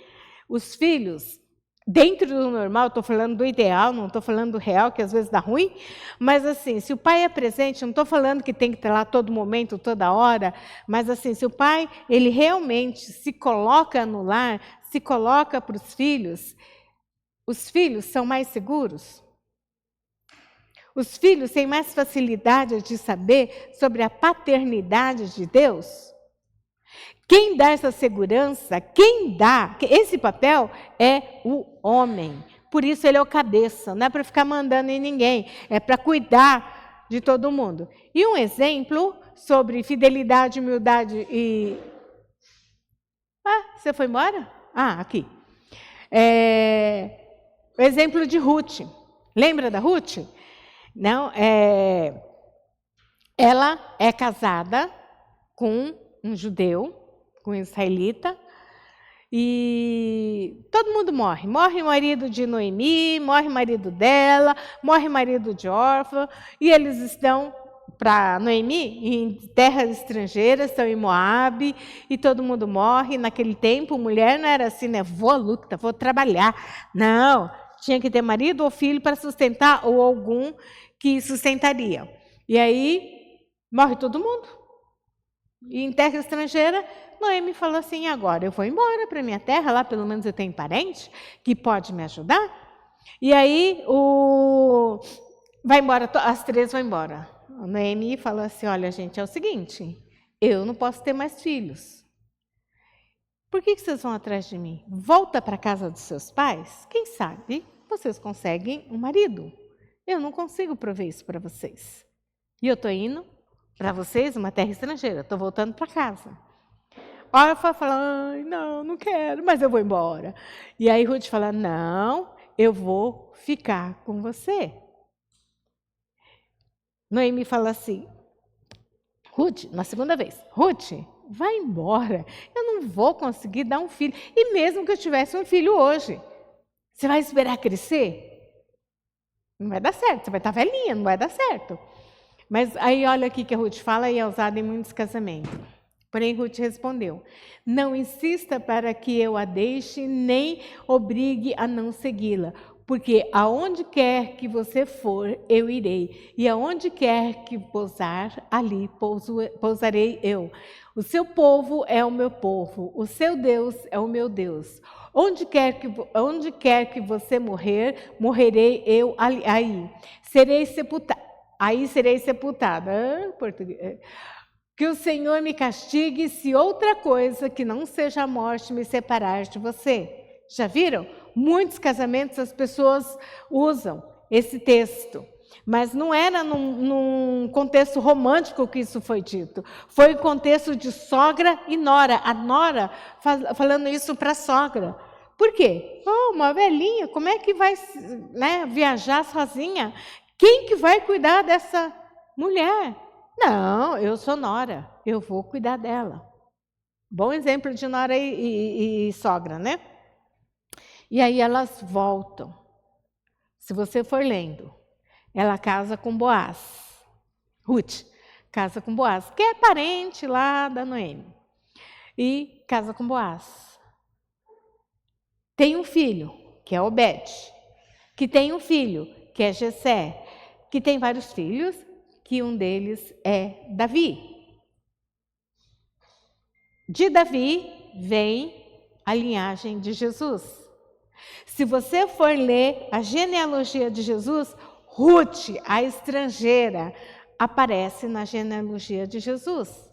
os filhos, dentro do normal, estou falando do ideal, não estou falando do real, que às vezes dá ruim, mas assim, se o pai é presente, não estou falando que tem que estar lá todo momento, toda hora, mas assim, se o pai, ele realmente se coloca no lar, se coloca para os filhos são mais seguros. Os filhos têm mais facilidade de saber sobre a paternidade de Deus. Quem dá essa segurança, quem dá esse papel é o homem. Por isso ele é o cabeça, não é para ficar mandando em ninguém, é para cuidar de todo mundo. E um exemplo sobre fidelidade, humildade e... você foi embora? Aqui. O exemplo de Ruth. Lembra da Ruth? Não, ela é casada com um judeu, com um israelita, e todo mundo morre. Morre o marido de Noemi, morre o marido dela, morre o marido de Orfa, e eles estão para Noemi em terras estrangeiras, estão em Moabe, e todo mundo morre. Naquele tempo, mulher não era assim, né? Vou à luta, vou trabalhar. Não, tinha que ter marido ou filho para sustentar, ou algum que sustentaria. E aí, morre todo mundo. E em terra estrangeira, Noemi falou assim, agora eu vou embora para minha terra, lá pelo menos eu tenho parente que pode me ajudar. E aí, vai embora, as três vão embora. A Noemi fala assim, olha, gente, é o seguinte, eu não posso ter mais filhos. Por que vocês vão atrás de mim? Volta para a casa dos seus pais, quem sabe vocês conseguem um marido. Eu não consigo prover isso para vocês. E eu estou indo para vocês, uma terra estrangeira, estou voltando para casa. Orfa fala, ai, não quero, mas eu vou embora. E aí Ruth fala, não, eu vou ficar com você. Noemi fala assim, Ruth, na segunda vez, Ruth, vai embora, eu não vou conseguir dar um filho. E mesmo que eu tivesse um filho hoje, você vai esperar crescer? Não vai dar certo, você vai estar velhinha, não vai dar certo. Mas aí olha aqui que a Ruth fala e é usada em muitos casamentos. Porém, Ruth respondeu, não insista para que eu a deixe, nem obrigue a não segui-la, porque aonde quer que você for, eu irei, e aonde quer que pousar, ali pousarei eu. O seu povo é o meu povo, o seu Deus é o meu Deus. Onde quer que você morrer, morrerei eu aí. Serei sepultada. Aí serei sepultada. Português. Que o Senhor me castigue se outra coisa que não seja a morte me separar de você. Já viram? Muitos casamentos as pessoas usam esse texto. Mas não era num contexto romântico que isso foi dito. Foi em contexto de sogra e nora. A nora falando isso para a sogra. Por quê? Oh, uma velhinha, como é que vai, né, viajar sozinha? Quem que vai cuidar dessa mulher? Não, eu sou nora, eu vou cuidar dela. Bom exemplo de nora e sogra, né? E aí elas voltam. Se você for lendo, ela casa com Boaz. Ruth casa com Boaz, que é parente lá da Noemi. E casa com Boaz. Tem um filho, que é Obed. Que tem um filho, que é Jessé. Que tem vários filhos, que um deles é Davi. De Davi vem a linhagem de Jesus. Se você for ler a genealogia de Jesus, Ruth, a estrangeira, aparece na genealogia de Jesus.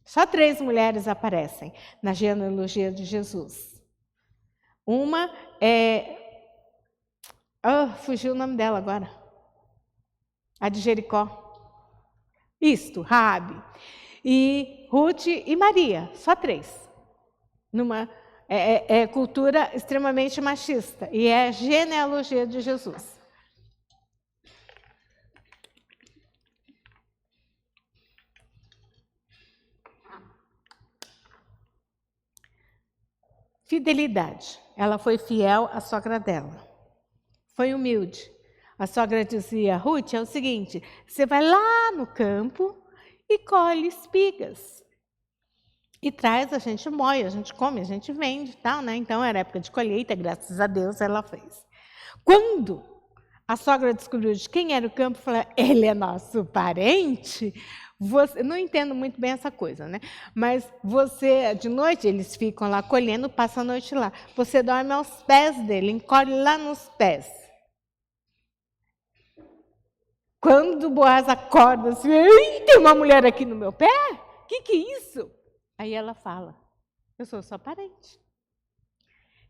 Só 3 mulheres aparecem na genealogia de Jesus. Uma é... fugiu o nome dela agora. A de Jericó. Isto, Raabe. E Ruth e Maria, só 3. Numa cultura extremamente machista. E é a genealogia de Jesus. Fidelidade. Ela foi fiel à sogra dela. Foi humilde. A sogra dizia, Ruth, é o seguinte, você vai lá no campo e colhe espigas. E traz, a gente moe, a gente come, a gente vende e tal, né? Então era época de colheita, graças a Deus ela fez. Quando a sogra descobriu de quem era o campo, falou, ele é nosso parente? Você, não entendo muito bem essa coisa, né? Mas você, de noite, eles ficam lá colhendo, passam a noite lá. Você dorme aos pés dele, encolhe lá nos pés. Quando Boaz acorda assim, tem uma mulher aqui no meu pé? Que é isso? Aí ela fala, eu sou sua parente.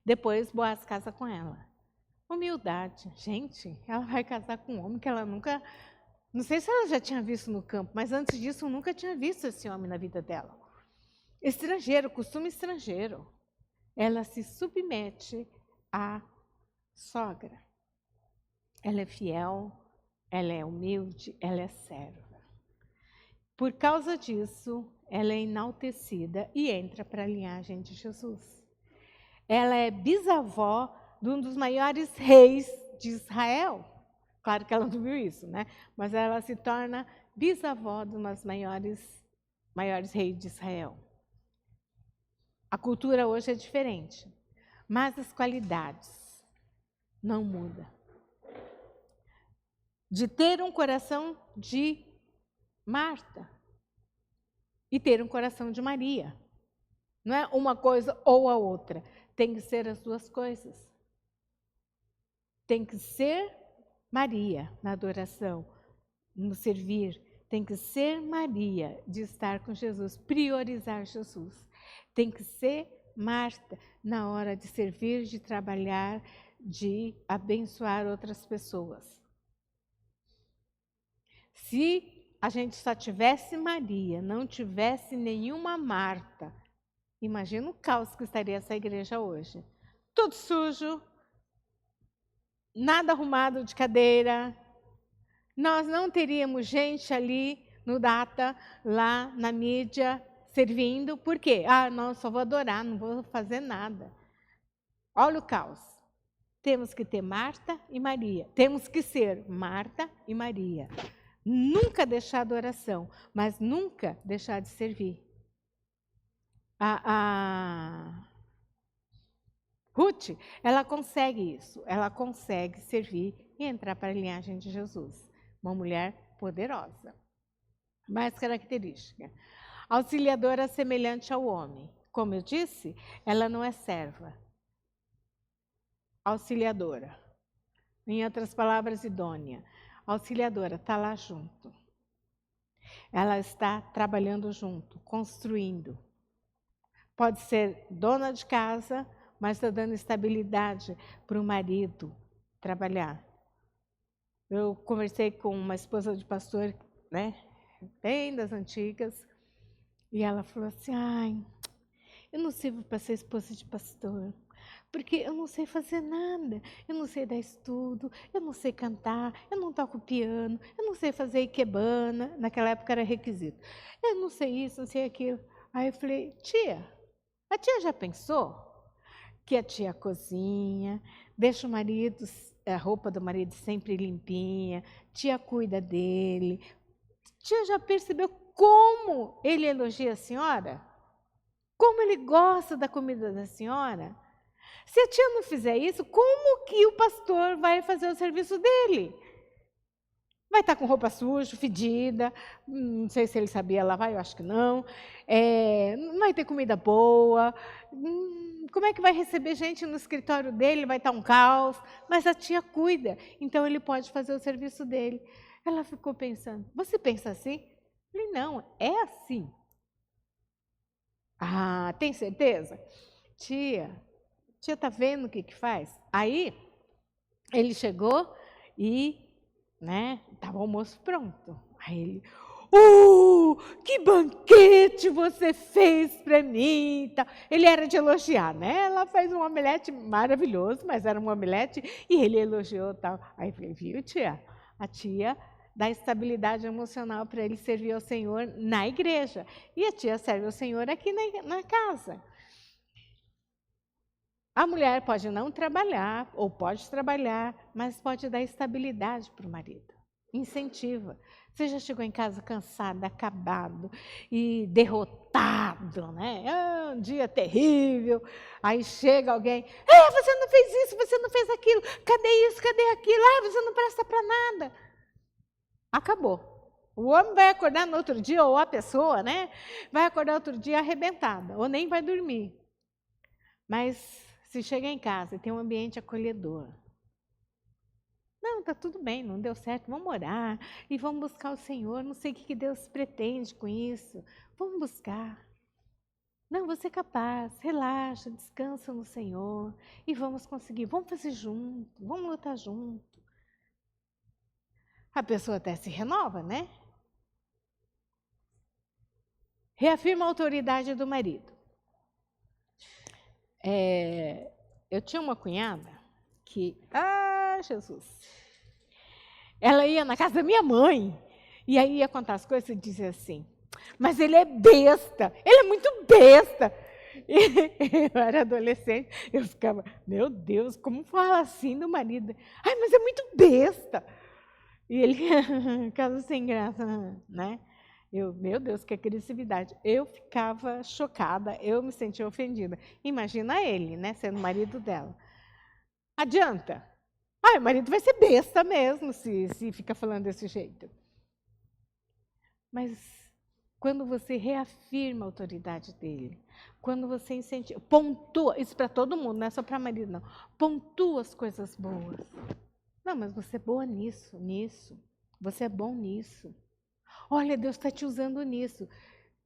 Depois Boaz casa com ela. Humildade. Gente, ela vai casar com um homem que ela nunca... Não sei se ela já tinha visto no campo, mas antes disso, nunca tinha visto esse homem na vida dela. Estrangeiro, costume estrangeiro. Ela se submete à sogra. Ela é fiel, ela é humilde, ela é serva. Por causa disso, ela é enaltecida e entra para a linhagem de Jesus. Ela é bisavó de um dos maiores reis de Israel. Claro que ela não viu isso, né? Mas ela se torna bisavó de um dos maiores reis de Israel. A cultura hoje é diferente, mas as qualidades não mudam. De ter um coração de Marta e ter um coração de Maria. Não é uma coisa ou a outra. Tem que ser as duas coisas. tem que ser Maria na adoração, no servir. Tem que ser Maria de estar com Jesus, priorizar Jesus. Tem que ser Marta na hora de servir, de trabalhar, de abençoar outras pessoas. Se a gente só tivesse Maria, não tivesse nenhuma Marta, imagina o caos que estaria essa igreja hoje. Tudo sujo, nada arrumado de cadeira. Nós não teríamos gente ali no data, lá na mídia, servindo. Por quê? Não, só vou adorar, não vou fazer nada. Olha o caos. Temos que ter Marta e Maria. Temos que ser Marta e Maria. Nunca deixar a adoração, mas nunca deixar de servir. A Ruth, ela consegue isso. Ela consegue servir e entrar para a linhagem de Jesus. Uma mulher poderosa. Mais característica. Auxiliadora semelhante ao homem. Como eu disse, ela não é serva. Auxiliadora. Em outras palavras, idônea. Auxiliadora, está lá junto. Ela está trabalhando junto, construindo. Pode ser dona de casa, mas está dando estabilidade para o marido trabalhar. Eu conversei com uma esposa de pastor, né, bem das antigas, e ela falou assim, eu não sirvo para ser esposa de pastor, porque eu não sei fazer nada, eu não sei dar estudo, eu não sei cantar, eu não toco piano, eu não sei fazer ikebana, naquela época era requisito, eu não sei isso, não sei aquilo. Aí eu falei, tia, a tia já pensou que a tia cozinha, deixa o marido, a roupa do marido sempre limpinha, tia cuida dele. Tia já percebeu como ele elogia a senhora? Como ele gosta da comida da senhora? Se a tia não fizer isso, como que o pastor vai fazer o serviço dele? Vai estar com roupa suja, fedida, não sei se ele sabia lavar, eu acho que não. Não vai ter comida boa. Como é que vai receber gente no escritório dele? Vai estar um caos. Mas a tia cuida, então ele pode fazer o serviço dele. Ela ficou pensando, você pensa assim? Eu falei, não, é assim. Tem certeza? Tia está vendo o que faz? Aí, ele chegou e estava o almoço pronto. Aí ele, que banquete você fez para mim. Ele era de elogiar, né? Ela fez um omelete maravilhoso, mas era um omelete e ele elogiou tal. Aí eu falei, viu, tia? A tia dá estabilidade emocional para ele servir ao Senhor na igreja. E a tia serve ao Senhor aqui na casa. A mulher pode não trabalhar, ou pode trabalhar, mas pode dar estabilidade para o marido. Incentiva. Você já chegou em casa cansado, acabado e derrotado, né? Um dia terrível. Aí chega alguém, você não fez isso, você não fez aquilo, cadê isso, cadê aquilo? Você não presta para nada. Acabou. O homem vai acordar no outro dia, ou a pessoa, né? Vai acordar outro dia arrebentada, ou nem vai dormir. Mas se chega em casa e tem um ambiente acolhedor, não, está tudo bem, não deu certo, vamos orar e vamos buscar o Senhor, não sei o que Deus pretende com isso, vamos buscar. Não, você é capaz, relaxa, descansa no Senhor e vamos conseguir, vamos fazer junto, vamos lutar junto. A pessoa até se renova, né? Reafirma a autoridade do marido. Eu tinha uma cunhada que, Jesus, ela ia na casa da minha mãe e aí ia contar as coisas e dizia assim, mas ele é besta, ele é muito besta. E eu era adolescente, eu ficava, meu Deus, como fala assim do marido? Mas é muito besta. E ele, caso sem graça, né? Meu Deus, que agressividade. Eu ficava chocada, eu me sentia ofendida. Imagina ele, né, sendo marido dela. Adianta? O marido vai ser besta mesmo se fica falando desse jeito. Mas Quando você reafirma a autoridade dele. Quando você incentiva, pontua, isso para todo mundo, não é só para marido, não. Pontua as coisas boas. Não, mas você é boa nisso. Você é bom nisso. Olha, Deus está te usando nisso.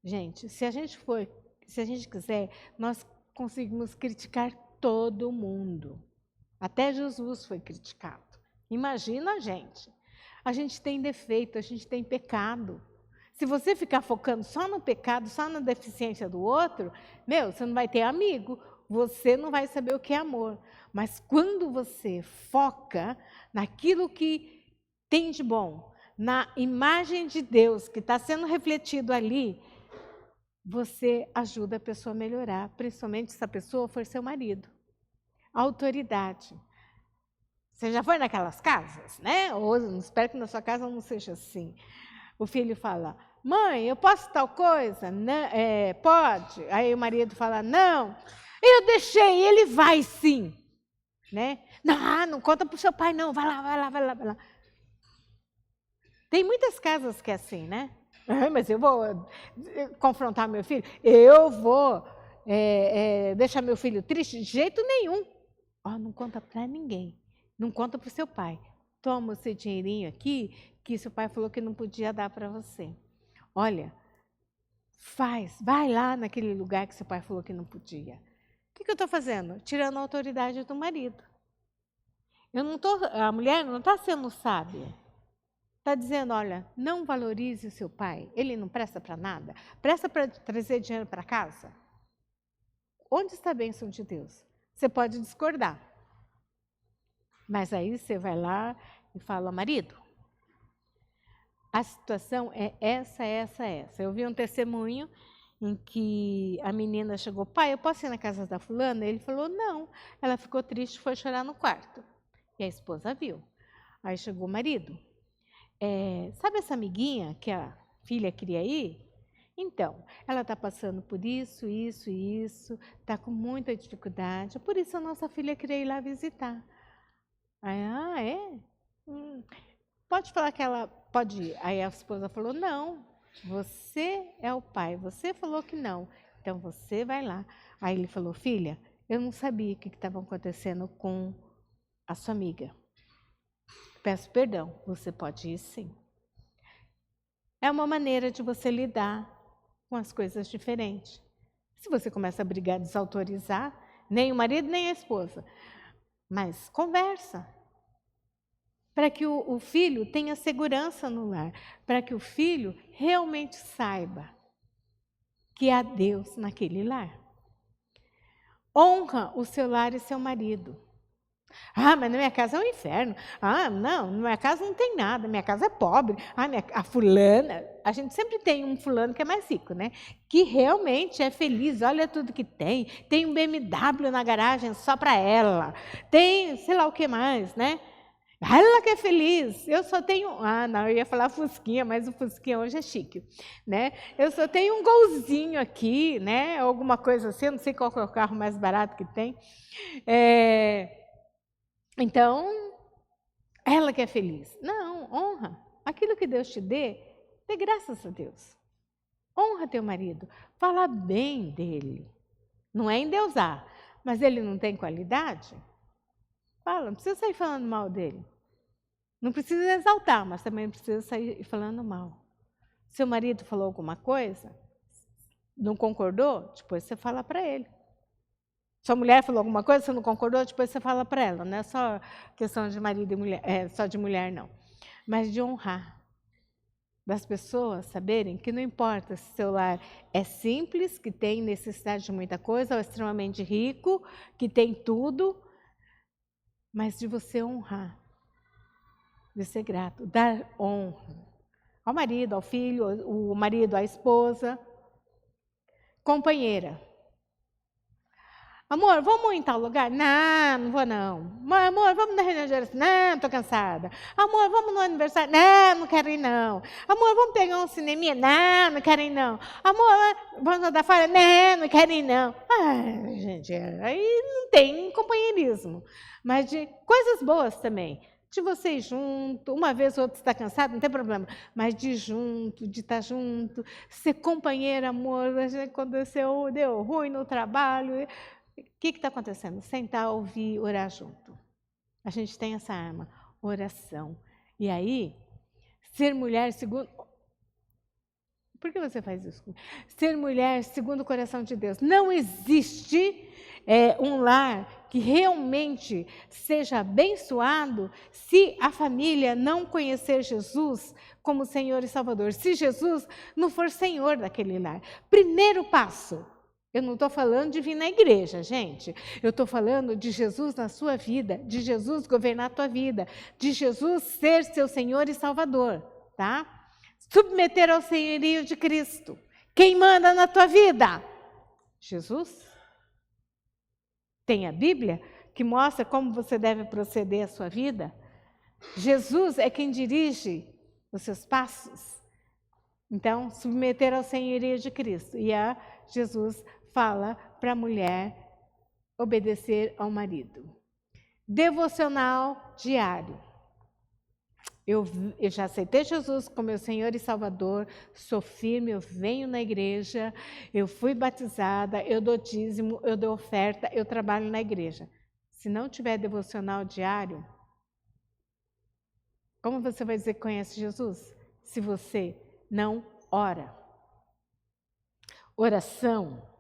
Gente, se a gente quiser, nós conseguimos criticar todo mundo. Até Jesus foi criticado. Imagina a gente. A gente tem defeito, a gente tem pecado. Se você ficar focando só no pecado, só na deficiência do outro, você não vai ter amigo, você não vai saber o que é amor. Mas quando você foca naquilo que tem de bom, na imagem de Deus que está sendo refletido ali, você ajuda a pessoa a melhorar, principalmente se a pessoa for seu marido. Autoridade. Você já foi naquelas casas, né? Ou espero que na sua casa não seja assim. O filho fala, mãe, eu posso tal coisa? Não, pode. Aí o marido fala, não, eu deixei, ele vai sim. Né? Não conta para o seu pai não, vai lá. Tem muitas casas que é assim, né? Mas eu vou confrontar meu filho? Eu vou deixar meu filho triste? De jeito nenhum. Não conta para ninguém. Não conta para o seu pai. Toma esse dinheirinho aqui, que seu pai falou que não podia dar para você. Olha, vai lá naquele lugar que seu pai falou que não podia. O que eu estou fazendo? Tirando a autoridade do marido. A mulher não está sendo sábia. Está dizendo, olha, não valorize o seu pai, ele não presta para nada. Presta para trazer dinheiro para casa? Onde está a bênção de Deus? Você pode discordar. Mas aí você vai lá e fala, marido, a situação é essa. Eu vi um testemunho em que a menina chegou, pai, eu posso ir na casa da fulana? Ele falou, não. Ela ficou triste e foi chorar no quarto. E a esposa viu. Aí chegou o marido. Sabe essa amiguinha que a filha queria ir? Então, ela está passando por isso, está com muita dificuldade, por isso a nossa filha queria ir lá visitar. Aí, é? Pode falar que ela pode ir. Aí a esposa falou, não, você é o pai, você falou que não, então você vai lá. Aí ele falou, filha, eu não sabia o que estava acontecendo com a sua amiga. Peço perdão, você pode ir sim. É uma maneira de você lidar com as coisas diferentes. Se você começa a brigar, desautorizar, nem o marido, nem a esposa. Mas conversa. Para que o filho tenha segurança no lar. Para que o filho realmente saiba que há Deus naquele lar. Honra o seu lar e seu marido. Mas na minha casa é um inferno. Não, na minha casa não tem nada, minha casa é pobre. A fulana, a gente sempre tem um fulano que é mais rico, né? Que realmente é feliz, olha tudo que tem. Tem um BMW na garagem só para ela. Tem sei lá o que mais, né? Ela que é feliz. Eu só tenho... não, eu ia falar Fusquinha, mas o Fusquinha hoje é chique, né? Eu só tenho um golzinho aqui, né? Alguma coisa assim, eu não sei qual é o carro mais barato que tem. Então, ela que é feliz. Não, honra. Aquilo que Deus te dê graças a Deus. Honra teu marido. Fala bem dele. Não é endeusar, mas ele não tem qualidade? Fala, não precisa sair falando mal dele. Não precisa exaltar, mas também não precisa sair falando mal. Seu marido falou alguma coisa, não concordou? Depois você fala para ele. Sua mulher falou alguma coisa, você não concordou? Depois você fala para ela. Não é só questão de marido e mulher, só de mulher, não. Mas de honrar. Das pessoas saberem que não importa se seu lar é simples, que tem necessidade de muita coisa, ou é extremamente rico, que tem tudo, mas de você honrar, de ser grato, dar honra ao marido, ao filho, o marido, à esposa, companheira. Amor, vamos em tal lugar? Não vou não. Amor, vamos na reunião de oração? Não, estou cansada. Amor, vamos no aniversário? Não quero ir não. Amor, vamos pegar um cineminha? Não quero ir não. Amor, vamos dar fora? Não quero ir não. Gente, aí não tem companheirismo. Mas de coisas boas também. De você ir junto, uma vez ou outra está cansado, não tem problema, mas de junto, de estar junto, ser companheiro, amor, aconteceu, deu ruim no trabalho, o que está acontecendo? Sentar, ouvir, orar junto. A gente tem essa arma, oração. E aí, ser mulher segundo... Por que você faz isso? Ser mulher segundo o coração de Deus. Não existe um lar que realmente seja abençoado se a família não conhecer Jesus como Senhor e Salvador. Se Jesus não for Senhor daquele lar. Primeiro passo. Eu não estou falando de vir na igreja, gente. Eu estou falando de Jesus na sua vida, de Jesus governar a tua vida, de Jesus ser seu Senhor e Salvador, tá? Submeter ao senhorio de Cristo. Quem manda na tua vida? Jesus. Tem a Bíblia que mostra como você deve proceder a sua vida. Jesus é quem dirige os seus passos. Então, submeter ao senhorio de Cristo. E Jesus fala para a mulher obedecer ao marido. Devocional diário. Eu já aceitei Jesus como meu Senhor e Salvador, sou firme, eu venho na igreja, eu fui batizada, eu dou dízimo, eu dou oferta, eu trabalho na igreja. Se não tiver devocional diário, como você vai dizer que conhece Jesus? Se você não ora. Oração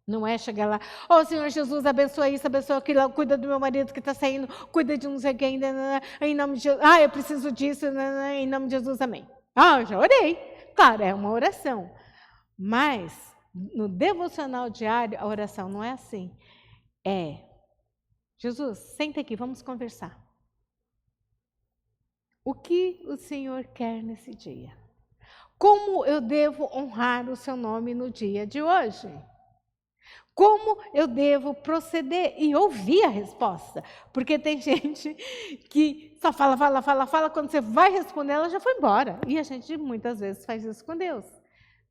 não é chegar lá, Senhor Jesus, abençoa isso, abençoa aquilo, cuida do meu marido que está saindo, cuida de não sei quem, em nome de Jesus, eu preciso disso, em nome de Jesus, amém. Eu já orei. Claro, é uma oração. Mas, no devocional diário, a oração não é assim. Jesus, senta aqui, vamos conversar. O que o Senhor quer nesse dia? Como eu devo honrar o seu nome no dia de hoje? Como eu devo proceder? E ouvir a resposta. Porque tem gente que só fala, quando você vai responder, ela já foi embora. E a gente muitas vezes faz isso com Deus.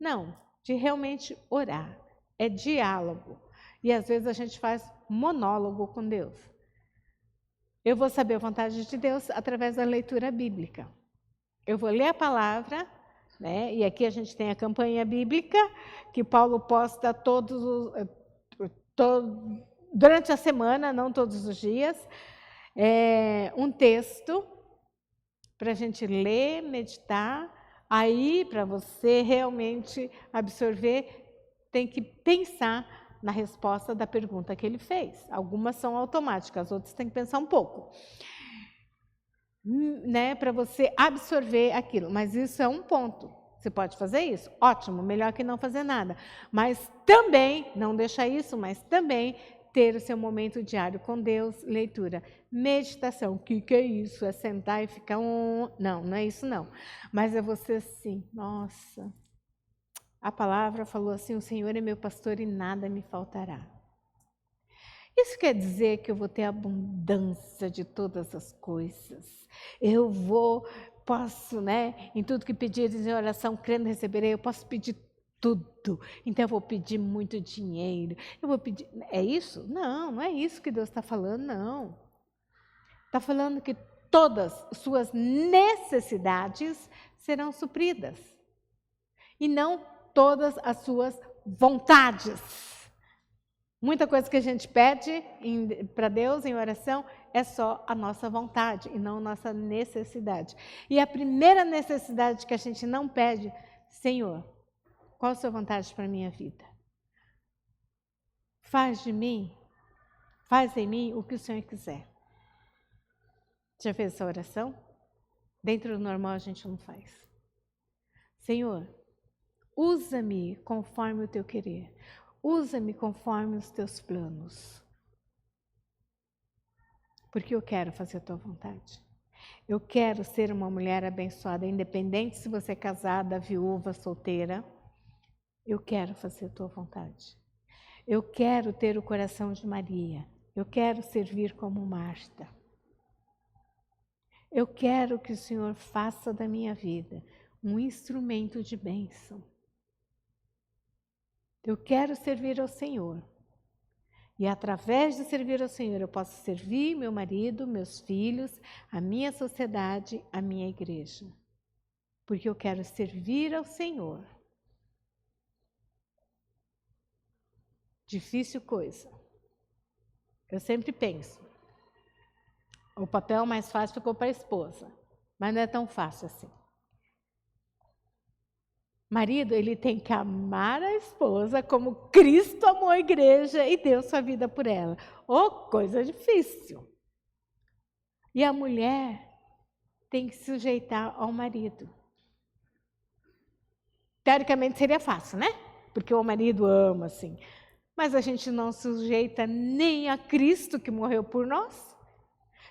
Não, de realmente orar. É diálogo. E às vezes a gente faz monólogo com Deus. Eu vou saber a vontade de Deus através da leitura bíblica. Eu vou ler a palavra, né? E aqui a gente tem a campanha bíblica, que Paulo posta durante a semana, não todos os dias, um texto para a gente ler, meditar. Aí, para você realmente absorver, tem que pensar na resposta da pergunta que ele fez. Algumas são automáticas, outras tem que pensar um pouco, né, para você absorver aquilo. Mas isso é um ponto. Você pode fazer isso? Ótimo, melhor que não fazer nada. Mas também, não deixar isso, mas também ter o seu momento diário com Deus, leitura, meditação. O que é isso? É sentar e ficar Não, não é isso não. Mas é você assim, nossa, a palavra falou assim, o Senhor é meu pastor e nada me faltará. Isso quer dizer que eu vou ter abundância de todas as coisas. Eu posso, né, em tudo que pedires em oração, crendo receberei, eu posso pedir tudo. Então eu vou pedir muito dinheiro, eu vou pedir... É isso? Não, não é isso que Deus está falando, não. Está falando que todas as suas necessidades serão supridas. E não todas as suas vontades. Muita coisa que a gente pede para Deus em oração é só a nossa vontade e não nossa necessidade. E a primeira necessidade que a gente não pede, Senhor, qual a sua vontade para a minha vida? Faz em mim o que o Senhor quiser. Já fez essa oração? Dentro do normal a gente não faz. Senhor, usa-me conforme o teu querer. Usa-me conforme os teus planos. Porque eu quero fazer a tua vontade. Eu quero ser uma mulher abençoada, independente se você é casada, viúva, solteira. Eu quero fazer a tua vontade. Eu quero ter o coração de Maria. Eu quero servir como Marta. Eu quero que o Senhor faça da minha vida um instrumento de bênção. Eu quero servir ao Senhor. E através de servir ao Senhor, eu posso servir meu marido, meus filhos, a minha sociedade, a minha igreja. Porque eu quero servir ao Senhor. Difícil coisa. Eu sempre penso, o papel mais fácil ficou para a esposa, mas não é tão fácil assim. Marido, ele tem que amar a esposa como Cristo amou a igreja e deu sua vida por ela. Oh, coisa difícil. E a mulher tem que se sujeitar ao marido. Teoricamente seria fácil, né? Porque o marido ama, assim. Mas a gente não sujeita nem a Cristo que morreu por nós.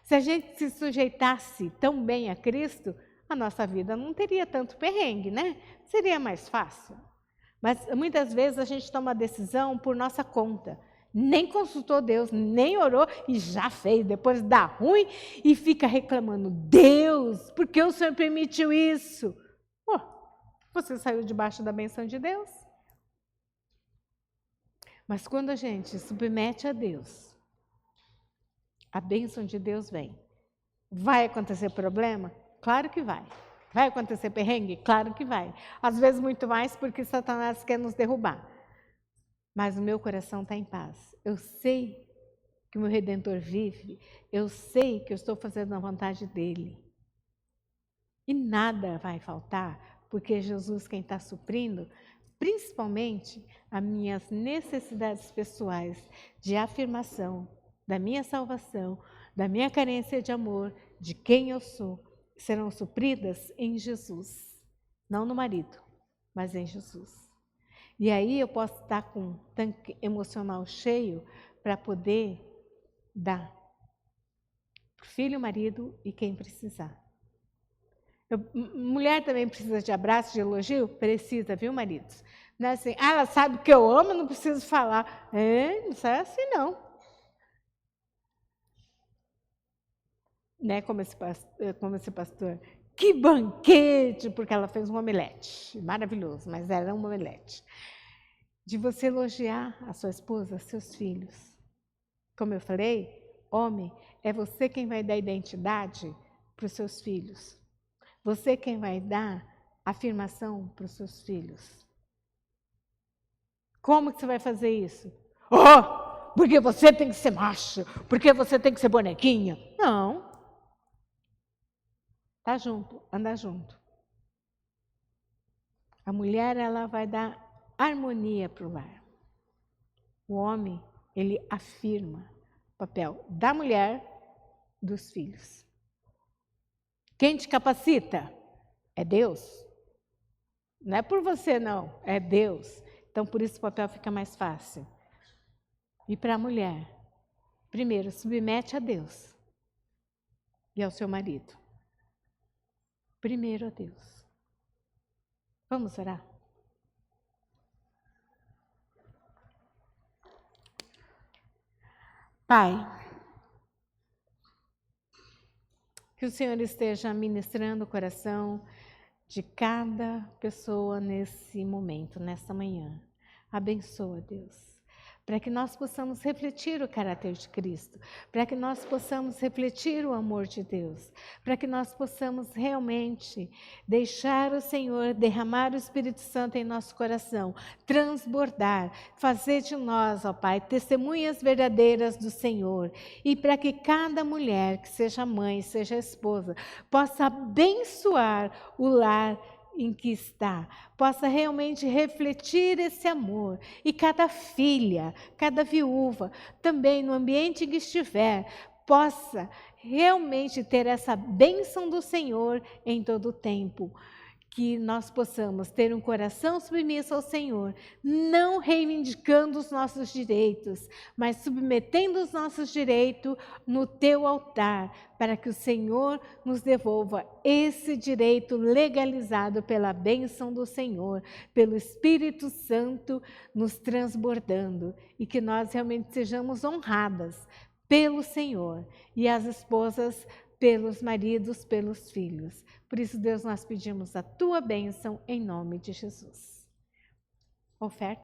Se a gente se sujeitasse tão bem a Cristo, a nossa vida não teria tanto perrengue, né? Seria mais fácil. Mas muitas vezes a gente toma a decisão por nossa conta. Nem consultou Deus, nem orou e já fez. Depois dá ruim e fica reclamando. Deus, por que o Senhor permitiu isso? Pô, você saiu debaixo da bênção de Deus. Mas quando a gente submete a Deus, a bênção de Deus vem. Vai acontecer problema? Claro que vai. Vai acontecer perrengue? Claro que vai. Às vezes muito mais porque Satanás quer nos derrubar. Mas o meu coração está em paz. Eu sei que o meu Redentor vive. Eu sei que eu estou fazendo a vontade dEle. E nada vai faltar, porque é Jesus quem está suprindo, principalmente as minhas necessidades pessoais de afirmação, da minha salvação, da minha carência de amor, de quem eu sou, serão supridas em Jesus. Não no marido, mas em Jesus. E aí eu posso estar com um tanque emocional cheio para poder dar para o filho, marido e quem precisar. Mulher também precisa de abraço, de elogio? Precisa, viu, maridos? Não é assim, ela sabe que eu amo, não preciso falar. Não é assim, não. Né, como esse pastor, que banquete, porque ela fez um omelete, maravilhoso, mas era um omelete. De você elogiar a sua esposa, seus filhos. Como eu falei, homem, é você quem vai dar identidade para os seus filhos. Você quem vai dar afirmação para os seus filhos. Como que você vai fazer isso? Oh, porque você tem que ser macho, porque você tem que ser bonequinha. Não. Tá junto, anda junto. A mulher, ela vai dar harmonia para o lar. O homem, ele afirma o papel da mulher, dos filhos. Quem te capacita? É Deus. Não é por você, não. É Deus. Então, por isso o papel fica mais fácil. E para a mulher, primeiro, submete a Deus e ao seu marido. Primeiro a Deus. Vamos orar? Pai, que o Senhor esteja ministrando o coração de cada pessoa nesse momento, nessa manhã. Abençoa, Deus, para que nós possamos refletir o caráter de Cristo, para que nós possamos refletir o amor de Deus, para que nós possamos realmente deixar o Senhor derramar o Espírito Santo em nosso coração, transbordar, fazer de nós, ó Pai, testemunhas verdadeiras do Senhor, e para que cada mulher, que seja mãe, seja esposa, possa abençoar o lar em que está, possa realmente refletir esse amor. E cada filha, cada viúva, também no ambiente em que estiver, possa realmente ter essa bênção do Senhor em todo o tempo. Que nós possamos ter um coração submisso ao Senhor, não reivindicando os nossos direitos, mas submetendo os nossos direitos no teu altar, para que o Senhor nos devolva esse direito legalizado pela bênção do Senhor, pelo Espírito Santo nos transbordando, e que nós realmente sejamos honradas pelo Senhor, e as esposas pelos maridos, pelos filhos. Por isso, Deus, nós pedimos a tua bênção em nome de Jesus. Oferta.